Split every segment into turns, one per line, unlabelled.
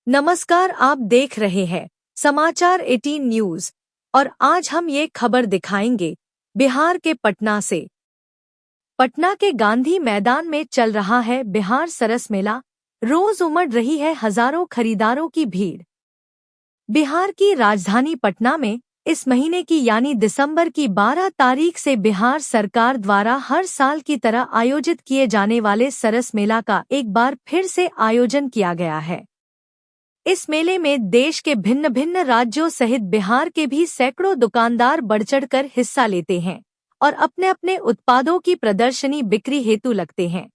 नमस्कार, आप देख रहे हैं समाचार 18 न्यूज और आज हम ये खबर दिखाएंगे बिहार के पटना से। पटना के गांधी मैदान में चल रहा है बिहार सरस मेला। रोज उमड़ रही है हजारों खरीदारों की भीड़। बिहार की राजधानी पटना में इस महीने की यानी दिसंबर की 12 तारीख से बिहार सरकार द्वारा हर साल की तरह आयोजित किए जाने वाले सरस मेला का एक बार फिर से आयोजन किया गया है। इस मेले में देश के भिन्न भिन्न राज्यों सहित बिहार के भी सैकड़ों दुकानदार बढ़-चढ़कर हिस्सा लेते हैं और अपने अपने उत्पादों की प्रदर्शनी बिक्री हेतु लगते हैं।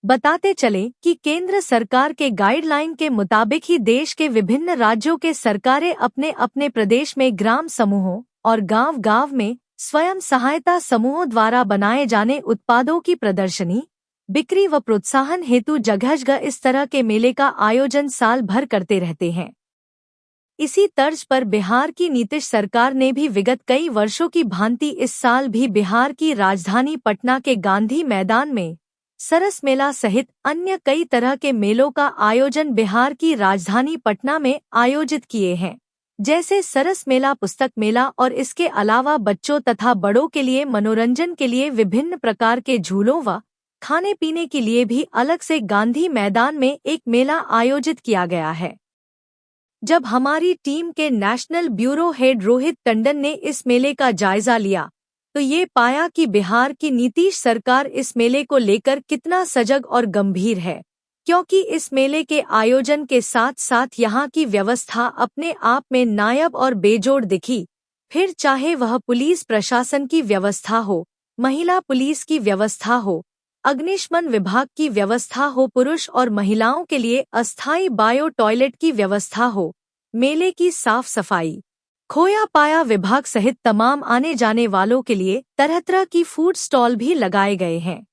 बताते चलें कि केंद्र सरकार के गाइडलाइन के मुताबिक ही देश के विभिन्न राज्यों के सरकारें अपने अपने प्रदेश में ग्राम समूहों और गांव-गांव में स्वयं सहायता समूहों द्वारा बनाए जाने उत्पादों की प्रदर्शनी, बिक्री व प्रोत्साहन हेतु जगह-जगह इस तरह के मेले का आयोजन साल भर करते रहते हैं। इसी तर्ज पर बिहार की नीतीश सरकार ने भी विगत कई वर्षों की भांति इस साल भी बिहार की राजधानी पटना के गांधी मैदान में सरस मेला सहित अन्य कई तरह के मेलों का आयोजन बिहार की राजधानी पटना में आयोजित किए हैं, जैसे सरस मेला, पुस्तक मेला और इसके अलावा बच्चों तथा बड़ों के लिए मनोरंजन के लिए विभिन्न प्रकार के झूलों व खाने पीने के लिए भी अलग से गांधी मैदान में एक मेला आयोजित किया गया है। जब हमारी टीम के national bureau head Rohit Tandon ने इस मेले का जायजा लिया तो ये पाया कि बिहार की नीतीश सरकार इस मेले को लेकर कितना सजग और गंभीर है, क्योंकि इस मेले के आयोजन के साथ साथ यहाँ की व्यवस्था अपने आप में नायाब और बेजोड़ दिखी। फिर चाहे वह पुलिस प्रशासन की व्यवस्था हो, महिला पुलिस की व्यवस्था हो, अग्निशमन विभाग की व्यवस्था हो, पुरुष और महिलाओं के लिए अस्थायी बायो टॉयलेट की व्यवस्था हो, मेले की साफ सफाई, खोया पाया विभाग सहित तमाम आने जाने वालों के लिए तरह तरह की फूड स्टॉल भी लगाए गए हैं।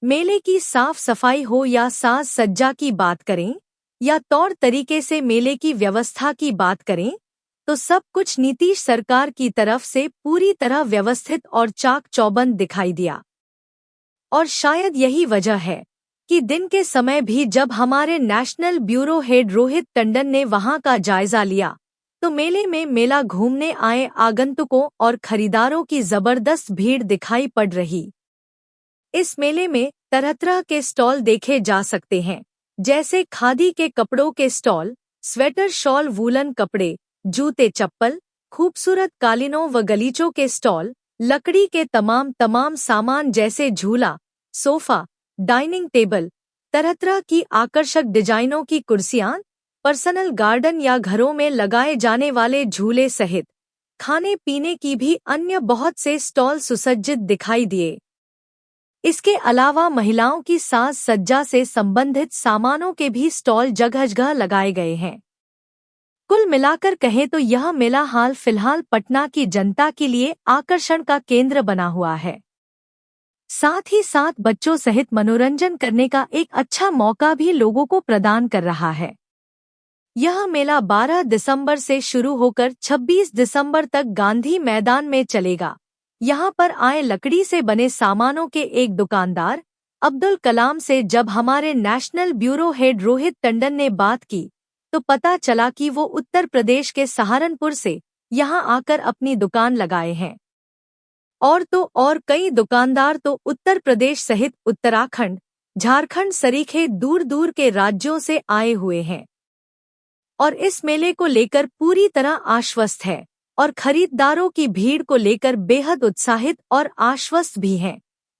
मेले की साफ सफाई हो या साज सज्जा की बात करें या तौर तरीके से मेले की व्यवस्था की बात करें तो सब कुछ नीतीश सरकार की तरफ से पूरी तरह व्यवस्थित और चाक चौबंद दिखाई दिया। और शायद यही वजह है कि दिन के समय भी जब हमारे national bureau head Rohit Tandon ने वहां का जायजा लिया तो मेले में मेला घूमने आए आगंतुकों और खरीदारों की जबरदस्त भीड़ दिखाई पड़ रही। इस मेले में तरह तरह के स्टॉल देखे जा सकते हैं, जैसे खादी के कपड़ों के स्टॉल, स्वेटर, शॉल, वूलन कपड़े, जूते, चप्पल, खूबसूरत कालीनों व गलीचों के स्टॉल, लकड़ी के तमाम सामान जैसे झूला, सोफा, डाइनिंग टेबल, तरह तरह की आकर्षक डिजाइनों की कुर्सियां, पर्सनल गार्डन या घरों में लगाए जाने वाले झूले सहित खाने पीने की भी अन्य बहुत से स्टॉल सुसज्जित दिखाई दिए। इसके अलावा महिलाओं की साज सज्जा से संबंधित सामानों के भी स्टॉल जगह जगह लगाए गए हैं। कुल मिलाकर कहें तो यह मेला हाल फिलहाल पटना की जनता के लिए आकर्षण का केंद्र बना हुआ है। साथ ही साथ बच्चों सहित मनोरंजन करने का एक अच्छा मौका भी लोगों को प्रदान कर रहा है। यह मेला 12 दिसंबर से शुरू होकर 26 दिसंबर तक गांधी मैदान में चलेगा। यहाँ पर आए लकड़ी से बने सामानों के एक दुकानदार अब्दुल कलाम से जब हमारे national bureau head Rohit Tandon ने बात की तो पता चला कि वो उत्तर प्रदेश के सहारनपुर से यहाँ आकर अपनी दुकान लगाए हैं। और तो और कई दुकानदार तो उत्तर प्रदेश सहित उत्तराखंड, झारखंड सरीखे दूर दूर के राज्यों से आए हुए हैं और इस मेले को लेकर पूरी तरह आश्वस्त है और खरीदारों की भीड़ को लेकर बेहद उत्साहित और आश्वस्त भी हैं,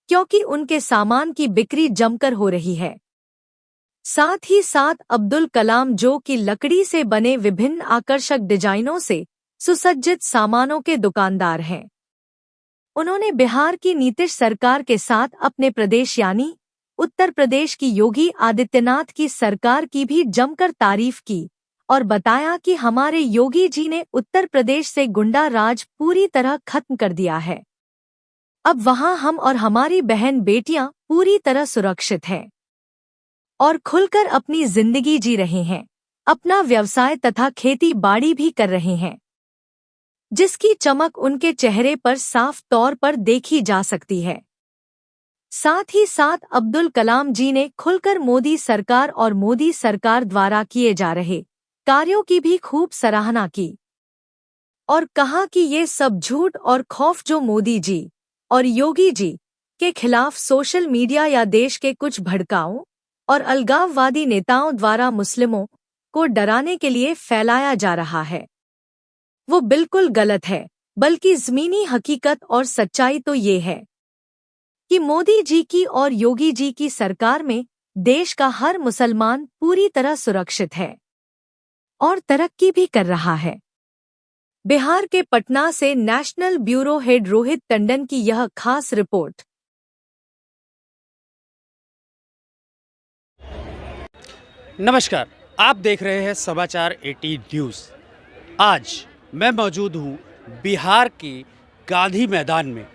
क्योंकि उनके सामान की बिक्री जमकर हो रही है। साथ ही साथ अब्दुल कलाम, जो कि लकड़ी से बने विभिन्न आकर्षक डिजाइनों से सुसज्जित सामानों के दुकानदार हैं, उन्होंने बिहार की नीतीश सरकार के साथ अपने प्रदेश यानी उत्तर प्रदेश की योगी आदित्यनाथ की सरकार की भी जमकर तारीफ की और बताया कि हमारे योगी जी ने उत्तर प्रदेश से गुंडा राज पूरी तरह खत्म कर दिया है। अब वहां हम और हमारी बहन बेटियां पूरी तरह सुरक्षित हैं और खुलकर अपनी जिंदगी जी रहे हैं, अपना व्यवसाय तथा खेती बाड़ी भी कर रहे हैं, जिसकी चमक उनके चेहरे पर साफ तौर पर देखी जा सकती है। साथ ही साथ अब्दुल कलाम जी ने खुलकर मोदी सरकार और मोदी सरकार द्वारा किए जा रहे कार्यों की भी खूब सराहना की और कहा कि ये सब झूठ और खौफ जो मोदी जी और योगी जी के खिलाफ सोशल मीडिया या देश के कुछ भड़काऊ और अलगाववादी नेताओं द्वारा मुस्लिमों को डराने के लिए फैलाया जा रहा है वो बिल्कुल गलत है, बल्कि ज़मीनी हकीकत और सच्चाई तो ये है कि मोदी जी की और योगी जी की सरकार में देश का हर मुसलमान पूरी तरह सुरक्षित है और तरक्की भी कर रहा है। बिहार के पटना से national bureau head Rohit Tandon की यह खास रिपोर्ट।
नमस्कार, आप देख रहे हैं समाचार 18 न्यूज़। आज मैं मौजूद हूँ बिहार के गांधी मैदान में,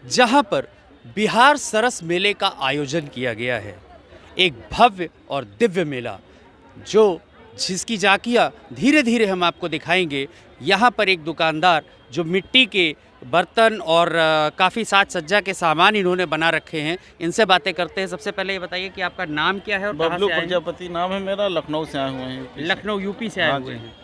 जहाँ पर बिहार सरस मेले का आयोजन किया गया है। एक भव्य और दिव्य मेला जिसकी झांकियाँ धीरे धीरे हम आपको दिखाएंगे। यहाँ पर एक दुकानदार जो मिट्टी के बर्तन और काफ़ी साज सज्जा के सामान इन्होंने बना रखे हैं, इनसे बातें करते हैं। सबसे पहले ये बताइए कि आपका नाम क्या है और कहाँ से आए हैं?
प्रजापति नाम है मेरा, लखनऊ से आए हुए हैं।
लखनऊ यूपी से आए हुए हैं।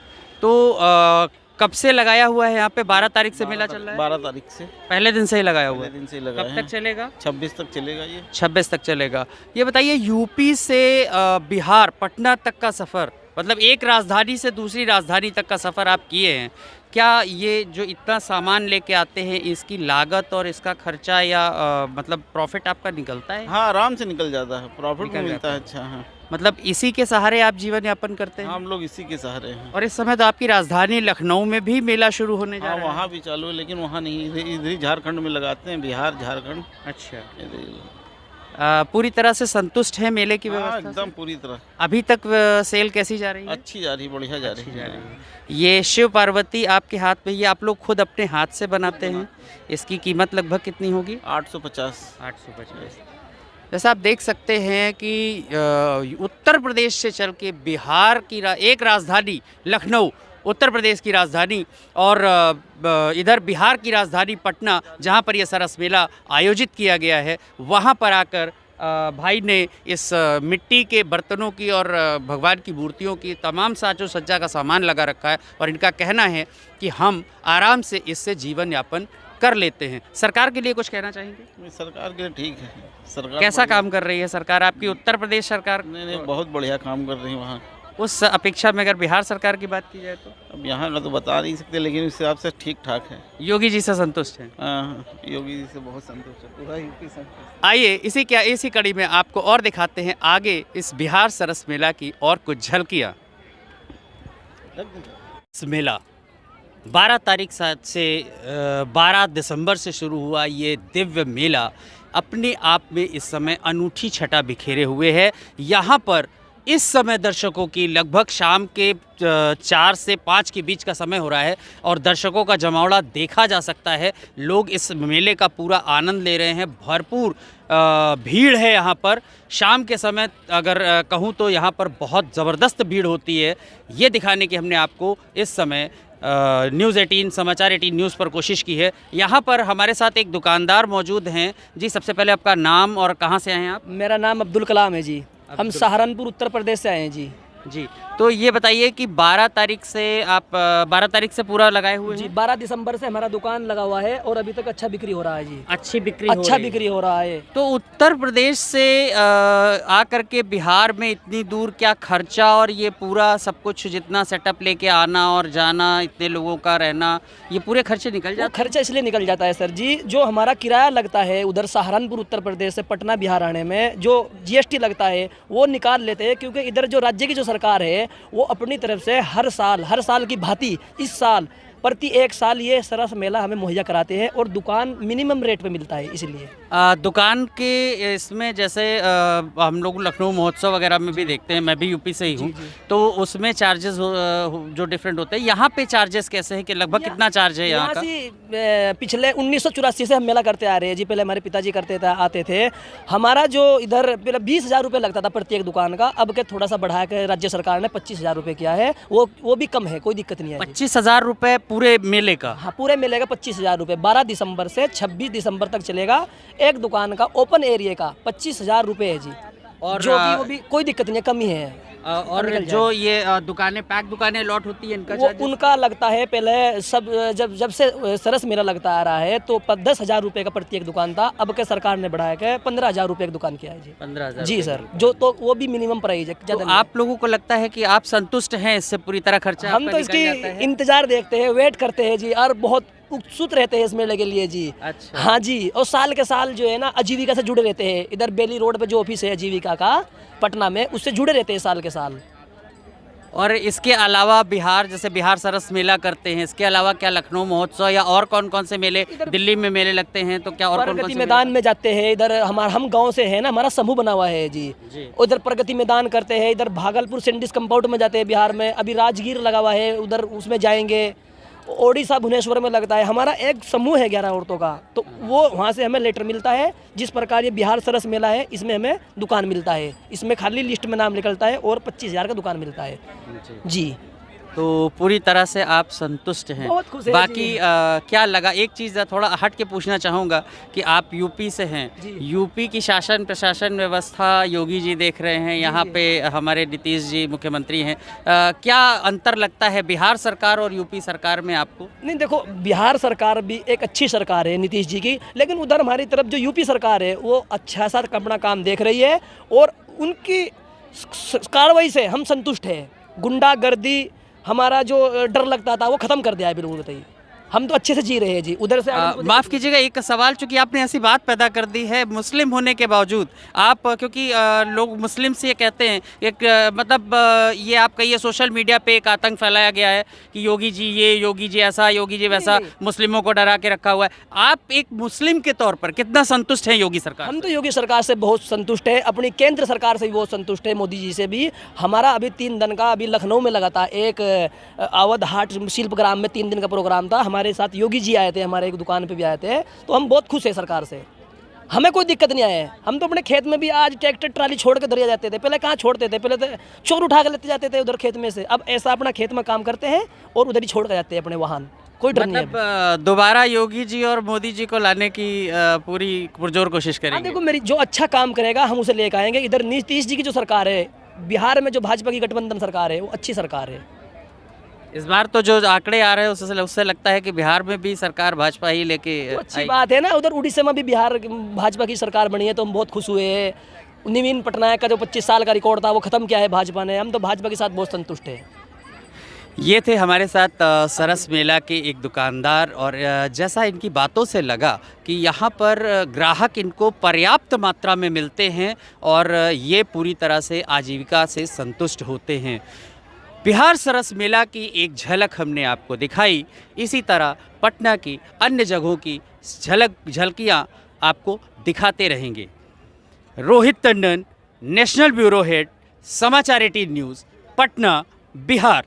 तो कब से लगाया हुआ है यहाँ पे? 12 तारीख से मेला चल रहा है?
12 तारीख से,
पहले दिन से ही लगाया हुआ है।
दिन से लगा
कब तक चलेगा?
26 तक चलेगा। ये
26 तक चलेगा। ये बताइए, यूपी से बिहार पटना तक का सफ़र, मतलब एक राजधानी से दूसरी राजधानी तक का सफ़र आप किए हैं, क्या ये जो इतना सामान लेके आते हैं इसकी लागत और इसका खर्चा या मतलब प्रॉफिट आपका निकलता है?
हाँ, आराम से निकल जाता है, प्रॉफिट भी मिलता है। अच्छा, हाँ,
मतलब इसी के सहारे आप जीवन यापन करते हैं?
हम लोग इसी के सहारे हैं।
और इस समय तो आपकी राजधानी लखनऊ में भी मेला शुरू होने जा रहा है।
वहाँ भी चालू है, लेकिन वहाँ नहीं, इधर ही झारखंड में लगाते हैं, बिहार झारखंड।
अच्छा, पूरी तरह से संतुष्ट है मेले की व्यवस्था?
एकदम पूरी तरह।
अभी तक सेल कैसी जा रही है?
अच्छी जा रही, बढ़िया जा रही है।
ये शिव पार्वती आपके हाथ में, ये आप लोग खुद अपने हाथ से बनाते हैं। इसकी कीमत लगभग कितनी होगी?
850।
जैसा आप देख सकते हैं कि उत्तर प्रदेश से चल के बिहार की एक राजधानी लखनऊ, उत्तर प्रदेश की राजधानी, और इधर बिहार की राजधानी पटना, जहां पर यह सरस मेला आयोजित किया गया है, वहां पर आकर भाई ने इस मिट्टी के बर्तनों की और भगवान की मूर्तियों की तमाम साजो सज्जा का सामान लगा रखा है और इनका कहना है कि हम आराम से इससे जीवन यापन कर लेते हैं। सरकार के लिए कुछ कहना चाहेंगे?
सरकार के लिए ठीक है। सरकार
कैसा काम कर रही है सरकार आपकी? उत्तर प्रदेश सरकार
नहीं, बहुत बढ़िया काम कर रही है वहाँ।
उस अपेक्षा में अगर बिहार सरकार की बात की जाए तो?
अब यहाँ ना तो बता नहीं सकते, लेकिन उस हिसाब से ठीक ठाक है।
योगी जी से संतुष्ट हैं?
हाँ, योगी जी से बहुत संतुष्ट है, पूरा यूपी संतुष्ट।
आइए इसी कड़ी में आपको और दिखाते हैं आगे इस बिहार सरस मेला की और कुछ झलकियाँ। इस मेला 12 तारीख से 12 दिसंबर से शुरू हुआ ये दिव्य मेला अपने आप में इस समय अनूठी छटा बिखेरे हुए है। यहाँ पर इस समय दर्शकों की लगभग शाम के 4 से 5 के बीच का समय हो रहा है और दर्शकों का जमावड़ा देखा जा सकता है। लोग इस मेले का पूरा आनंद ले रहे हैं। भरपूर भीड़ है यहाँ पर। शाम के समय अगर कहूँ तो यहाँ पर बहुत ज़बरदस्त भीड़ होती है। ये दिखाने की हमने आपको इस समय न्यूज़ 18 समाचार 18 न्यूज़ पर कोशिश की है। यहाँ पर हमारे साथ एक दुकानदार मौजूद हैं। जी, सबसे पहले आपका नाम और कहाँ से आए हैं आप?
मेरा नाम अब्दुल कलाम है जी। हम सहारनपुर उत्तर प्रदेश से आए हैं जी।
जी, तो ये बताइए कि 12 तारीख से आप 12 तारीख से पूरा लगाए हुए हैं?
जी, 12 दिसंबर से हमारा दुकान लगा हुआ है और अभी तक अच्छा बिक्री हो रहा है जी।
अच्छी बिक्री
हो रहा है।
तो उत्तर प्रदेश से आकर के बिहार में इतनी दूर क्या खर्चा और ये पूरा सब कुछ जितना सेटअप लेके आना और जाना, इतने लोगों का रहना, ये पूरे खर्चे निकल जाते हैं?
खर्चा इसलिए निकल जाता है सर जी, जो हमारा किराया लगता है उधर सहारनपुर उत्तर प्रदेश से पटना बिहार आने में, जो GST लगता है वो निकाल लेते हैं, क्योंकि इधर जो राज्य की जो सरकार है वो अपनी तरफ से हर साल की भांति इस साल प्रति एक साल ये सरस मेला हमें मुहैया कराते हैं और दुकान मिनिमम रेट पे मिलता है। इसलिए
दुकान के इसमें जैसे हम लोग लखनऊ महोत्सव वगैरह में भी देखते हैं, मैं भी यूपी से ही हूँ, तो उसमें चार्जेस जो डिफरेंट होते हैं, यहाँ पे चार्जेस कैसे हैं कि लगभग कितना चार्ज है यहाँ का?
पिछले 1984 से हम मेला करते आ रहे हैं जी। पहले हमारे पिताजी आते थे। हमारा जो इधर पहले 20,000 रुपये लगता था प्रत्येक दुकान का, अब के थोड़ा सा बढ़ा के राज्य सरकार ने 25,000 रुपये किया है। वो भी कम है, कोई दिक्कत नहीं है।
25,000 रुपये पूरे मेले का?
हाँ, पूरे मेले का 25,000 रुपये। 12 दिसंबर से 26 दिसंबर तक चलेगा। एक दुकान का ओपन एरिया का 25,000 रुपये है जी।
और
जो भी वो भी कोई दिक्कत नहीं है, कमी है।
और
निकल
जो ये दुकानें पैक दुकानें लॉट होती है इनका
वो
चार्ज?
उनका लगता है पहले सब जब से सरस मेला लगता आ रहा है तो 10,000 रुपये का प्रत्येक दुकान था। अब के सरकार ने बढ़ाया के 15,000 रुपये एक दुकान किया है जी।
15,000
जी सर, जो तो वो भी मिनिमम प्राइस है।
तो
ज़्यादा नहीं।
आप लोगों को लगता है कि आप संतुष्ट हैं इससे? पूरी तरह खर्चा
हम
आपका
तो
निकल
इसकी
जाता है?
इंतजार देखते हैं, वेट करते हैं जी, और बहुत उत्सुक रहते हैं इस मेले के लिए जी।
अच्छा।
हाँ जी, और साल के साल जो है ना आजीविका से जुड़े रहते हैं। इधर बेली रोड पे जो ऑफिस है आजीविका का पटना में, उससे जुड़े रहते हैं साल के साल।
और इसके अलावा बिहार, जैसे बिहार सरस मेला करते हैं, इसके अलावा क्या लखनऊ महोत्सव या और कौन कौन से मेले, दिल्ली में मेले लगते हैं तो क्या और कौन कौन
प्रगति
से
मैदान में जाते हैं। इधर हम गांव से है ना, हमारा समूह बना हुआ है जी। उधर प्रगति मैदान करते हैं। इधर भागलपुर सेंडिस कंपाउंड में जाते हैं बिहार में। अभी राजगीर लगा हुआ है, उधर उसमें जाएंगे। ओडिशा भुवनेश्वर में लगता है। हमारा एक समूह है 11 औरतों का, तो वो वहाँ से हमें लेटर मिलता है। जिस प्रकार ये बिहार सरस मेला है, इसमें हमें दुकान मिलता है। इसमें खाली लिस्ट में नाम निकलता है और 25,000 का दुकान मिलता है जी।
तो पूरी तरह से आप संतुष्ट हैं?
बहुत खुश हैं
बाकी
जी।
क्या लगा, एक चीज़ थोड़ा हट के पूछना चाहूँगा कि आप यूपी से हैं,
जी।
यूपी की शासन प्रशासन व्यवस्था योगी जी देख रहे हैं, यहाँ पे हमारे नीतीश जी मुख्यमंत्री हैं, क्या अंतर लगता है बिहार सरकार और यूपी सरकार में आपको?
नहीं, देखो, बिहार सरकार भी एक अच्छी सरकार है नीतीश जी की, लेकिन उधर हमारी तरफ जो यूपी सरकार है वो अच्छा सा अपना काम देख रही है और उनकी कार्रवाई से हम संतुष्ट हैं। गुंडागर्दी, हमारा जो डर लगता था वो खत्म कर दिया है बिल्कुल। बताइए, हम तो अच्छे से जी रहे हैं जी। उधर से
माफ़ कीजिएगा, एक सवाल, चूंकि आपने ऐसी बात पैदा कर दी है, मुस्लिम होने के बावजूद आप, क्योंकि लोग मुस्लिम से ये कहते हैं, एक मतलब ये आप कहिए सोशल मीडिया पे एक आतंक फैलाया गया है कि योगी जी ये, योगी जी ऐसा, योगी जी वैसा, मुस्लिमों को डरा के रखा हुआ है। आप एक मुस्लिम के तौर पर कितना संतुष्ट हैं योगी सरकार?
हम तो योगी सरकार से बहुत संतुष्ट है, अपनी केंद्र सरकार से भी बहुत संतुष्ट है, मोदी जी से भी। हमारा अभी 3 दिन का अभी लखनऊ में लगा था एक अवध हाट शिल्पग्राम में 3 दिन का प्रोग्राम था। हमारे साथ योगी जी आए थे, हमारे एक दुकान पे भी आए थे, तो हम बहुत खुश हैं सरकार से। हमें कोई दिक्कत नहीं आया है। हम तो अपने खेत में भी आज ट्रैक्टर ट्राली छोड़ के दरिया जाते थे। पहले कहाँ छोड़ते थे, पहले तो चोर उठा के लेते जाते थे उधर खेत में से। अब ऐसा अपना खेत में काम करते हैं और उधर ही छोड़ के जाते हैं अपने वाहन। कोई डर नहीं है।
मतलब दोबारा योगी जी और मोदी जी को लाने की पूरी पुरजोर कोशिश
हाँ,
करेंगे?
देखो, मेरी जो अच्छा काम करेगा हम उसे लेकर आएंगे। इधर नीतीश जी की जो सरकार है, बिहार में जो भाजपा की गठबंधन सरकार है, वो अच्छी सरकार है।
इस बार तो जो आंकड़े आ रहे हैं उससे लगता है कि बिहार में भी सरकार भाजपा ही लेके
तो अच्छी
आई।
बात है ना। उधर उड़ीसा में भी बिहार भाजपा की सरकार बनी है, तो हम बहुत खुश हुए हैं। नवीन पटनायक का जो 25 साल का रिकॉर्ड था वो खत्म किया है भाजपा ने। हम तो भाजपा के साथ बहुत संतुष्ट हैं।
ये थे हमारे साथ सरस मेला के एक दुकानदार, और जैसा इनकी बातों से लगा कि यहाँ पर ग्राहक इनको पर्याप्त मात्रा में मिलते हैं और ये पूरी तरह से आजीविका से संतुष्ट होते हैं। बिहार सरस मेला की एक झलक हमने आपको दिखाई। इसी तरह पटना की अन्य जगहों की झलकियाँ आपको दिखाते रहेंगे। Rohit Tandon, national bureau head, समाचार 18 न्यूज़, पटना, बिहार।